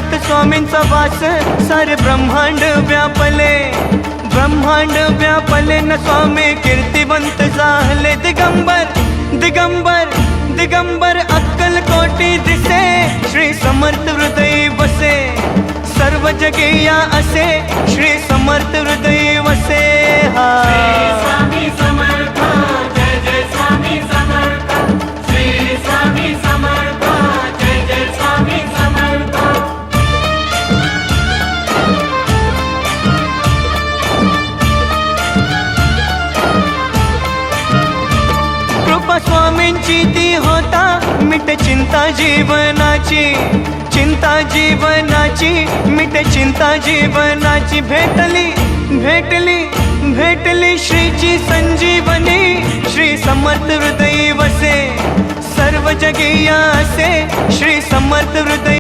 हृदयात स्वामींचा वास, सारे ब्रह्मांड व्यापले, ब्रह्मांड व्यापले न स्वामी कीर्तिवंत झाले. दिगंबर दिगंबर दिगंबर अक्कलकोटी दिसे, श्री समर्थ हृदय वसे, सर्व जगेया असे श्री समर्थ हृदय वसे. हा स्वामी समर्थ, जय जय स्वामी समर्थ, श्री स्वामी समर्थ, जय जय स्वामी समर्थ. कृपा स्वामींची ती होता, मिटे चिंता जीवनाची, चिंता जीवनाची मिटे चिंता जीवनाची. भेटली भेटली भेटली श्रीची संजीवनी, श्री समर्थ हृदय वसे, सर्व जगेया असे श्री समर्थ हृदय.